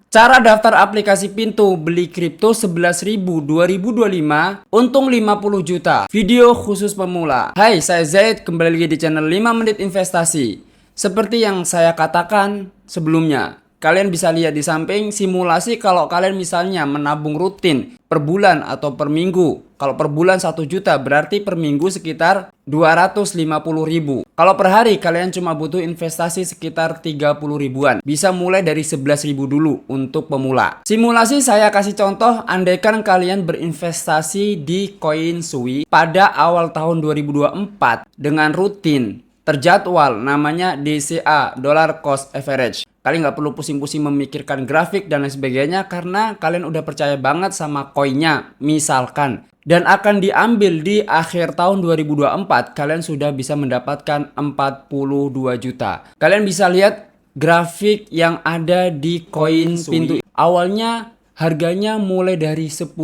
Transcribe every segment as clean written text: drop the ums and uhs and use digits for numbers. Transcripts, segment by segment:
Cara daftar aplikasi Pintu beli kripto 11.000 2025, untung 50 juta. Video khusus pemula. Hai, saya Zaid, kembali lagi di channel 5 menit investasi. Seperti yang saya katakan sebelumnya, kalian bisa lihat di samping simulasi kalau kalian misalnya menabung rutin per bulan atau per minggu. Kalau per bulan 1 juta berarti per minggu sekitar 250.000. Kalau per hari kalian cuma butuh investasi sekitar 30 ribuan. Bisa mulai dari 11.000 dulu untuk pemula. Simulasi saya kasih contoh, andaikan kalian berinvestasi di koin Sui pada awal tahun 2024 dengan rutin terjadwal, namanya DCA, Dollar Cost Average. Kalian nggak perlu pusing-pusing memikirkan grafik dan lain sebagainya karena kalian udah percaya banget sama koinnya misalkan. Dan akan diambil di akhir tahun 2024, kalian sudah bisa mendapatkan 42 juta. Kalian bisa lihat grafik yang ada di koin Pintu. Awalnya harganya mulai dari 10.000,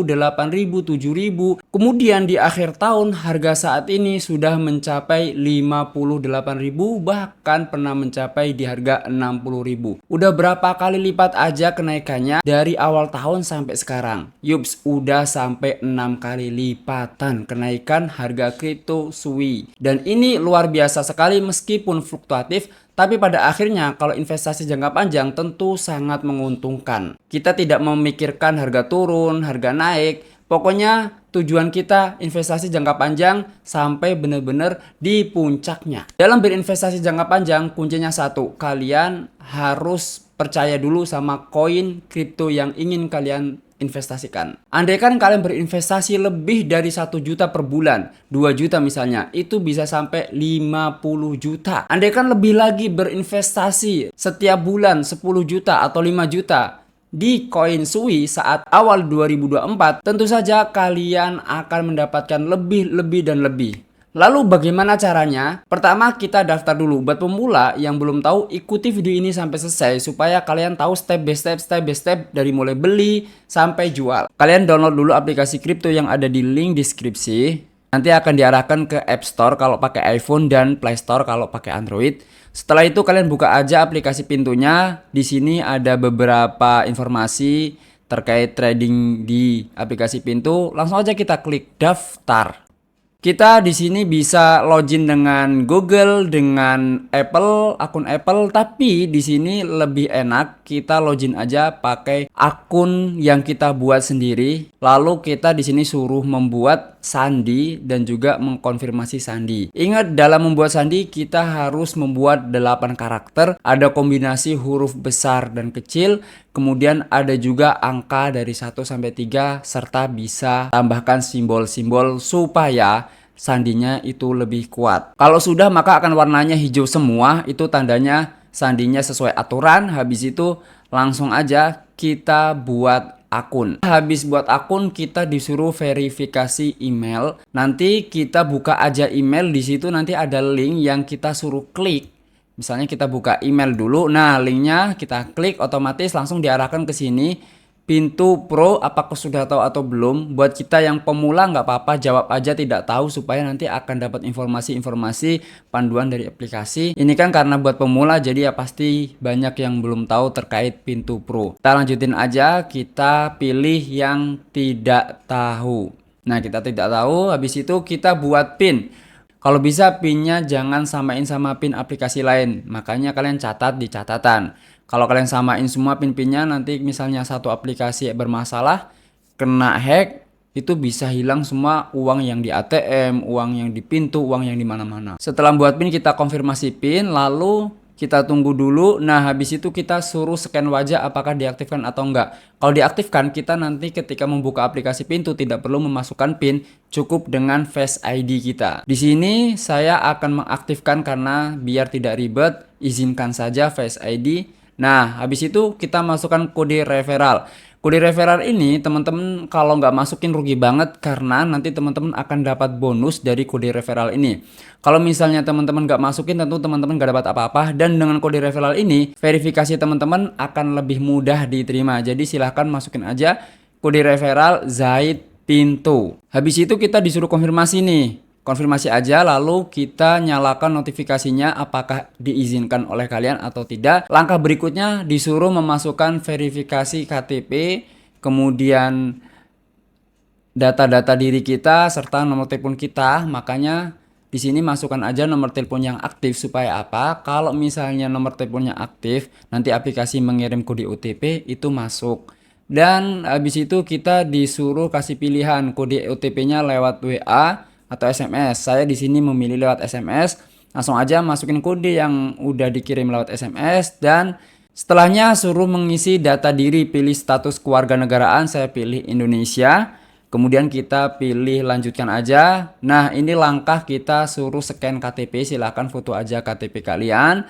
8.000, 7.000. Kemudian di akhir tahun harga saat ini sudah mencapai 58.000, bahkan pernah mencapai di harga 60.000. Udah berapa kali lipat aja kenaikannya dari awal tahun sampai sekarang? Yups, udah sampai 6 kali lipatan kenaikan harga kripto Sui. Dan ini luar biasa sekali meskipun fluktuatif. Tapi pada akhirnya kalau investasi jangka panjang tentu sangat menguntungkan. Kita tidak memikirkan harga turun, harga naik. Pokoknya tujuan kita investasi jangka panjang sampai benar-benar di puncaknya. Dalam berinvestasi jangka panjang kuncinya satu, kalian harus percaya dulu sama koin kripto yang ingin kalian investasikan. Andaikan kalian berinvestasi lebih dari 1 juta per bulan, 2 juta misalnya, itu bisa sampai 50 juta. Andaikan lebih lagi berinvestasi setiap bulan 10 juta atau 5 juta di koin Sui saat awal 2024, tentu saja kalian akan mendapatkan lebih dan lebih. Lalu bagaimana caranya? Pertama kita daftar dulu. Buat pemula yang belum tahu, ikuti video ini sampai selesai supaya kalian tahu step by step dari mulai beli sampai jual. Kalian download dulu aplikasi kripto yang ada di link deskripsi. Nanti akan diarahkan ke App Store kalau pakai iPhone dan Play Store kalau pakai Android. Setelah itu kalian buka aja aplikasi Pintunya. Di sini ada beberapa informasi terkait trading di aplikasi Pintu. Langsung aja kita klik daftar. Kita di sini bisa login dengan Google, dengan Apple, akun Apple, tapi di sini lebih enak kita login aja pakai akun yang kita buat sendiri. Lalu kita di sini suruh membuat sandi dan juga mengkonfirmasi sandi. Ingat, dalam membuat sandi kita harus membuat 8 karakter, ada kombinasi huruf besar dan kecil, kemudian ada juga angka dari 1 sampai 3 serta bisa tambahkan simbol-simbol supaya sandinya itu lebih kuat. Kalau sudah maka akan warnanya hijau semua, itu tandanya sandinya sesuai aturan. Habis itu langsung aja kita buat akun. Habis buat akun kita disuruh verifikasi email. Nanti kita buka aja email, di situ nanti ada link yang kita suruh klik. Misalnya kita buka email dulu. Nah, linknya kita klik, otomatis langsung diarahkan ke sini. Pintu Pro, apakah sudah tahu atau belum? Buat kita yang pemula nggak apa-apa, jawab aja tidak tahu supaya nanti akan dapat informasi-informasi panduan dari aplikasi. Ini kan karena buat pemula jadi ya pasti banyak yang belum tahu terkait Pintu Pro. Kita lanjutin aja, kita pilih yang tidak tahu. Nah, kita tidak tahu, habis itu kita buat PIN. Kalau bisa PIN-nya jangan samain sama PIN aplikasi lain, makanya kalian catat di catatan. Kalau kalian samain semua PIN-PIN-nya, nanti misalnya satu aplikasi bermasalah, kena hack, itu bisa hilang semua uang yang di ATM, uang yang di Pintu, uang yang di mana-mana. Setelah buat PIN, kita konfirmasi PIN, lalu kita tunggu dulu. Nah, habis itu kita suruh scan wajah apakah diaktifkan atau enggak. Kalau diaktifkan, kita nanti ketika membuka aplikasi Pintu tidak perlu memasukkan PIN, cukup dengan Face ID kita. Di sini saya akan mengaktifkan karena biar tidak ribet, izinkan saja Face ID. Nah, habis itu kita masukkan kode referral. Kode referral ini teman-teman kalau nggak masukin rugi banget karena nanti teman-teman akan dapat bonus dari kode referral ini. Kalau misalnya teman-teman nggak masukin tentu teman-teman nggak dapat apa-apa, dan dengan kode referral ini verifikasi teman-teman akan lebih mudah diterima. Jadi silahkan masukin aja kode referral Zaid Pintu. Habis itu kita disuruh konfirmasi nih. konfirmasi aja, lalu kita nyalakan notifikasinya apakah diizinkan oleh kalian atau tidak. Langkah berikutnya disuruh memasukkan verifikasi KTP, kemudian data-data diri kita serta nomor telepon kita. Makanya di sini masukkan aja nomor telepon yang aktif supaya apa? Kalau misalnya nomor teleponnya aktif, nanti aplikasi mengirim kode OTP itu masuk. Dan habis itu kita disuruh kasih pilihan kode OTP-nya lewat WA atau SMS. Saya di sini memilih lewat SMS. Langsung aja masukin kode yang udah dikirim lewat SMS dan setelahnya suruh mengisi data diri, pilih status kewarganegaraan, saya pilih Indonesia. Kemudian kita pilih lanjutkan aja. Nah, ini langkah kita suruh scan KTP, silahkan foto aja KTP kalian.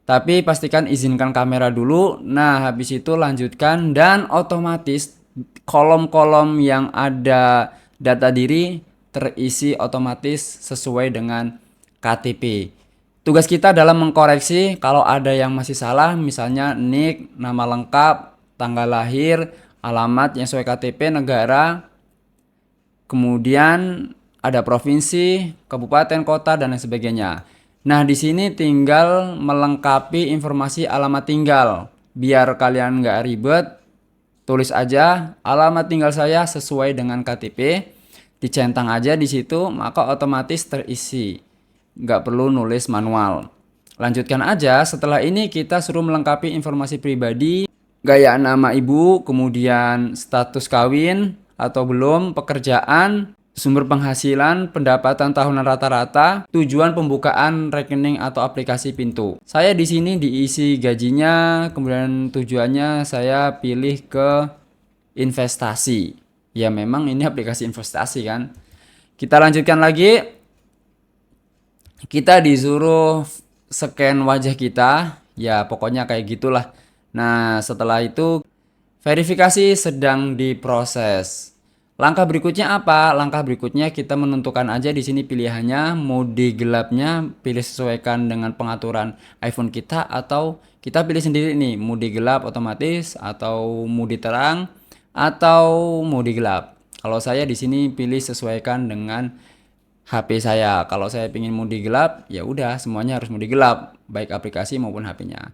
Tapi pastikan izinkan kamera dulu. Nah, habis itu lanjutkan dan otomatis kolom-kolom yang ada data diri terisi otomatis sesuai dengan KTP. Tugas kita dalam mengkoreksi kalau ada yang masih salah, misalnya NIK, nama lengkap, tanggal lahir, alamat yang sesuai KTP, negara, kemudian ada provinsi, kabupaten, kota, dan lain sebagainya. Nah, di sini tinggal melengkapi informasi alamat tinggal. Biar kalian nggak ribet, tulis aja alamat tinggal saya sesuai dengan KTP. Dicentang aja di situ, maka otomatis terisi. Nggak perlu nulis manual. Lanjutkan aja, setelah ini kita suruh melengkapi informasi pribadi, gaya nama ibu, kemudian status kawin atau belum, pekerjaan, sumber penghasilan, pendapatan tahunan rata-rata, tujuan pembukaan rekening atau aplikasi Pintu. Saya di sini diisi gajinya, kemudian tujuannya saya pilih ke investasi. Ya memang ini aplikasi investasi kan. Kita lanjutkan lagi. Kita disuruh scan wajah kita. Ya pokoknya kayak gitulah. Nah setelah itu verifikasi sedang diproses. Langkah berikutnya apa? Langkah berikutnya kita menentukan aja di sini pilihannya, mode gelapnya pilih sesuaikan dengan pengaturan iPhone kita atau kita pilih sendiri nih, mode gelap otomatis atau mode terang atau mode gelap. Kalau saya di sini pilih sesuaikan dengan HP saya. Kalau saya ingin mode gelap, ya udah semuanya harus mode gelap, baik aplikasi maupun HP-nya.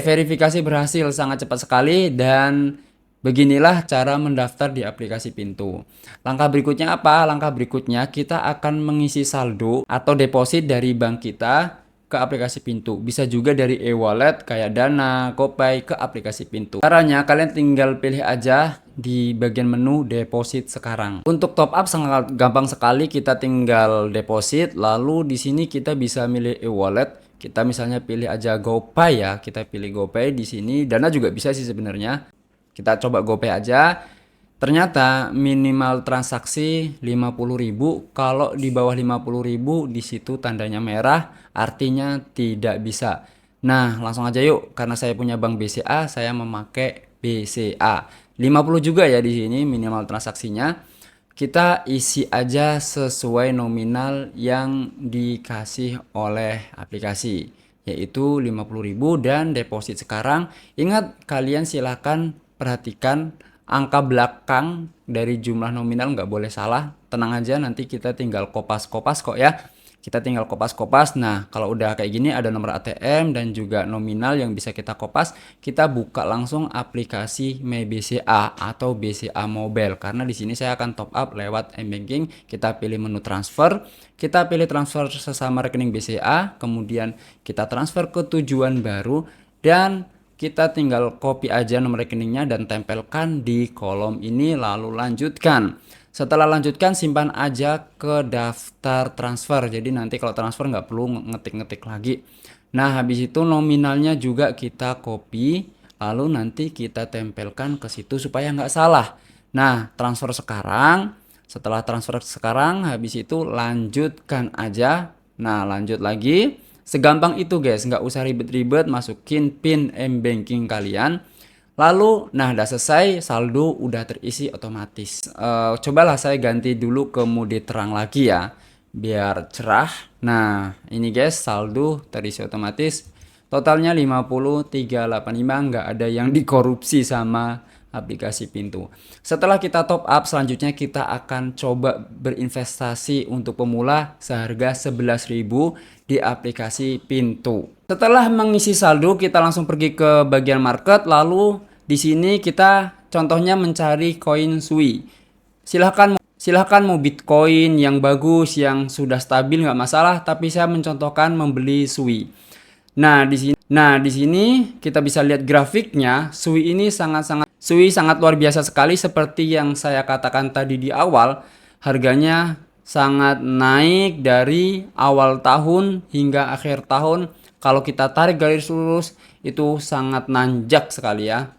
Verifikasi berhasil sangat cepat sekali dan beginilah cara mendaftar di aplikasi Pintu. Langkah berikutnya apa? Langkah berikutnya kita akan mengisi saldo atau deposit dari bank kita ke aplikasi Pintu. Bisa juga dari e-wallet kayak Dana, GoPay ke aplikasi Pintu. Caranya kalian tinggal pilih aja di bagian menu deposit sekarang. Untuk top up sangat gampang sekali, kita tinggal deposit lalu di sini kita bisa milih e-wallet. Kita misalnya pilih aja GoPay ya, kita pilih GoPay di sini. Dana juga bisa sih sebenarnya. Kita coba GoPay aja. Ternyata minimal transaksi 50.000. Kalau di bawah 50.000 di situ tandanya merah, artinya tidak bisa. Nah, langsung aja yuk. Karena saya punya bank BCA, saya memakai BCA. 50 juga ya di sini minimal transaksinya. Kita isi aja sesuai nominal yang dikasih oleh aplikasi, yaitu 50.000 dan deposit sekarang. Ingat kalian silahkan perhatikan angka belakang dari jumlah nominal nggak boleh salah. Tenang aja, nanti kita tinggal kopas-kopas kok ya. Kita tinggal kopas-kopas. Nah, kalau udah kayak gini ada nomor ATM dan juga nominal yang bisa kita kopas. Kita buka langsung aplikasi MyBCA atau BCA Mobile. Karena di sini saya akan top up lewat m-banking. Kita pilih menu transfer. Kita pilih transfer sesama rekening BCA. Kemudian kita transfer ke tujuan baru. Dan kita tinggal copy aja nomor rekeningnya dan tempelkan di kolom ini lalu lanjutkan. Setelah lanjutkan simpan aja ke daftar transfer. Jadi nanti kalau transfer nggak perlu ngetik-ngetik lagi. Nah habis itu nominalnya juga kita copy lalu nanti kita tempelkan ke situ supaya nggak salah. Nah transfer sekarang. Setelah transfer sekarang habis itu lanjutkan aja. Nah lanjut lagi. Segampang itu guys, nggak usah ribet-ribet masukin PIN m-banking kalian. Lalu, nah udah selesai, saldo udah terisi otomatis. Cobalah saya ganti dulu ke mode terang lagi ya, biar cerah. Nah ini guys, saldo terisi otomatis. Totalnya 50.385, nggak ada yang dikorupsi sama aplikasi Pintu. Setelah kita top up, selanjutnya kita akan coba berinvestasi untuk pemula seharga 11.000 di aplikasi Pintu. Setelah mengisi saldo, kita langsung pergi ke bagian market, lalu di sini kita contohnya mencari koin Sui. Silahkan mau Bitcoin yang bagus, yang sudah stabil nggak masalah, tapi saya mencontohkan membeli Sui. Nah, di sini kita bisa lihat grafiknya. Sui sangat luar biasa sekali, seperti yang saya katakan tadi di awal. Harganya sangat naik dari awal tahun hingga akhir tahun. Kalau kita tarik garis lurus, itu sangat nanjak sekali ya.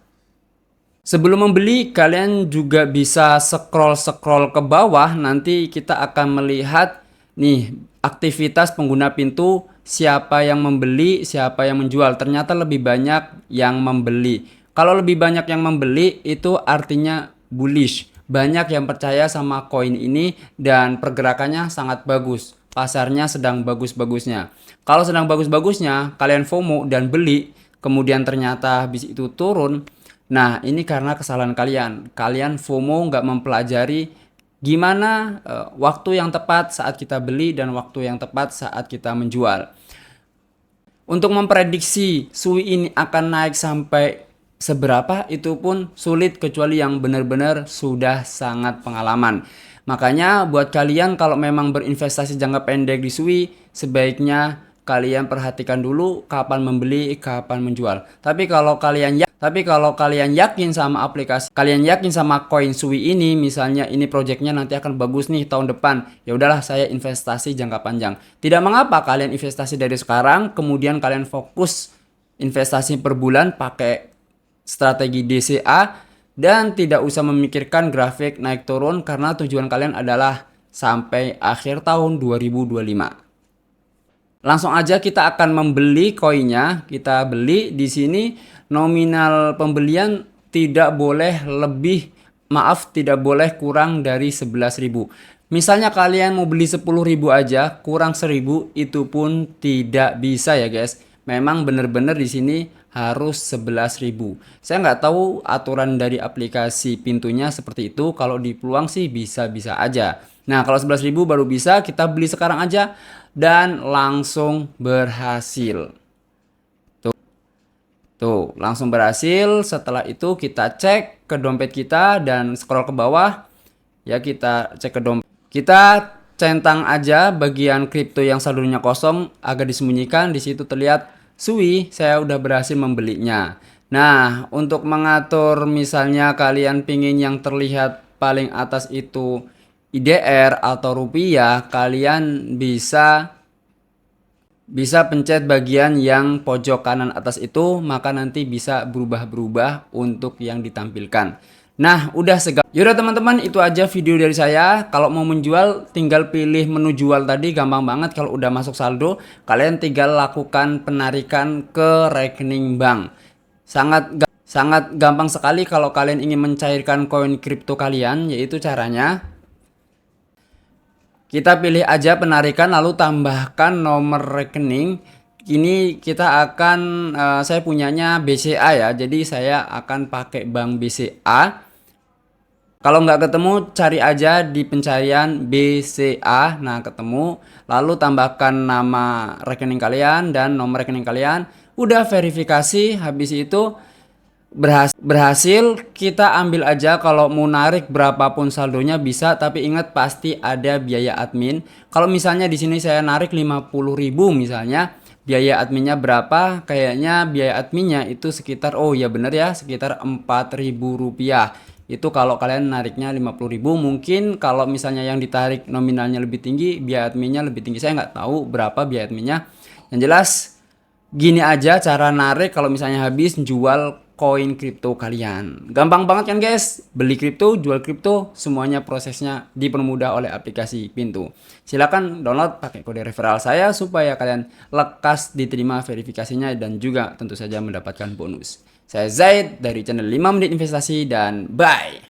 Sebelum membeli, kalian juga bisa scroll ke bawah. Nanti kita akan melihat nih aktivitas pengguna Pintu, siapa yang membeli, siapa yang menjual. Ternyata lebih banyak yang membeli. Kalau lebih banyak yang membeli, itu artinya bullish. Banyak yang percaya sama koin ini dan pergerakannya sangat bagus. Pasarnya sedang bagus-bagusnya. Kalau sedang bagus-bagusnya, kalian FOMO dan beli, kemudian ternyata habis itu turun. Nah, ini karena kesalahan kalian. Kalian FOMO nggak mempelajari gimana waktu yang tepat saat kita beli dan waktu yang tepat saat kita menjual. Untuk memprediksi Sui ini akan naik sampai seberapa, itu pun sulit kecuali yang benar-benar sudah sangat pengalaman. Makanya buat kalian kalau memang berinvestasi jangka pendek di Sui, sebaiknya kalian perhatikan dulu kapan membeli, kapan menjual. Tapi kalau kalian yakin sama aplikasi, kalian yakin sama koin Sui ini, misalnya ini projectnya nanti akan bagus nih tahun depan, ya udahlah saya investasi jangka panjang. Tidak mengapa kalian investasi dari sekarang, kemudian kalian fokus investasi per bulan pakai strategi DCA dan tidak usah memikirkan grafik naik turun karena tujuan kalian adalah sampai akhir tahun 2025. Langsung aja kita akan membeli koinnya. Kita beli di sini, nominal pembelian tidak boleh kurang dari 11.000. Misalnya kalian mau beli 10.000 aja, kurang 1.000 itu pun tidak bisa ya guys. Memang benar-benar di sini harus 11.000. Saya nggak tahu aturan dari aplikasi Pintunya seperti itu. Kalau di peluang sih bisa-bisa aja. Nah, kalau 11.000 baru bisa, kita beli sekarang aja dan langsung berhasil. Tuh, langsung berhasil. Setelah itu kita cek ke dompet kita dan scroll ke bawah. Ya, kita cek ke dompet. Kita centang aja bagian kripto yang saldonya kosong, agak disembunyikan. Di situ terlihat Sui, saya udah berhasil membelinya. Nah, untuk mengatur misalnya kalian pingin yang terlihat paling atas itu IDR atau rupiah, kalian bisa pencet bagian yang pojok kanan atas itu, maka nanti bisa berubah-berubah untuk yang ditampilkan. Nah, udah Yaudah teman-teman, itu aja video dari saya. Kalau mau menjual, tinggal pilih menu jual tadi, gampang banget. Kalau udah masuk saldo, kalian tinggal lakukan penarikan ke rekening bank. Sangat gampang sekali kalau kalian ingin mencairkan koin kripto kalian, yaitu caranya kita pilih aja penarikan lalu tambahkan nomor rekening. Ini kita akan saya punyanya BCA ya, jadi saya akan pakai bank BCA. Kalau nggak ketemu, cari aja di pencarian BCA. Nah, ketemu. Lalu tambahkan nama rekening kalian dan nomor rekening kalian. Udah verifikasi, habis itu berhasil. Kita ambil aja, kalau mau narik berapapun saldonya bisa, tapi ingat pasti ada biaya admin. Kalau misalnya di sini saya narik 50.000 misalnya, biaya adminnya berapa? Kayaknya biaya adminnya itu sekitar, oh ya bener ya, sekitar 4.000 rupiah. Itu kalau kalian nariknya 50.000. Mungkin kalau misalnya yang ditarik nominalnya lebih tinggi, biaya adminnya lebih tinggi. Saya nggak tahu berapa biaya adminnya. Yang jelas gini aja cara narik kalau misalnya habis jual koin kripto kalian. Gampang banget kan guys? Beli kripto, jual kripto, semuanya prosesnya dipermudah oleh aplikasi Pintu. Silakan download pakai kode referral saya supaya kalian lekas diterima verifikasinya dan juga tentu saja mendapatkan bonus. Saya Zaid dari channel 5 Menit Investasi dan bye!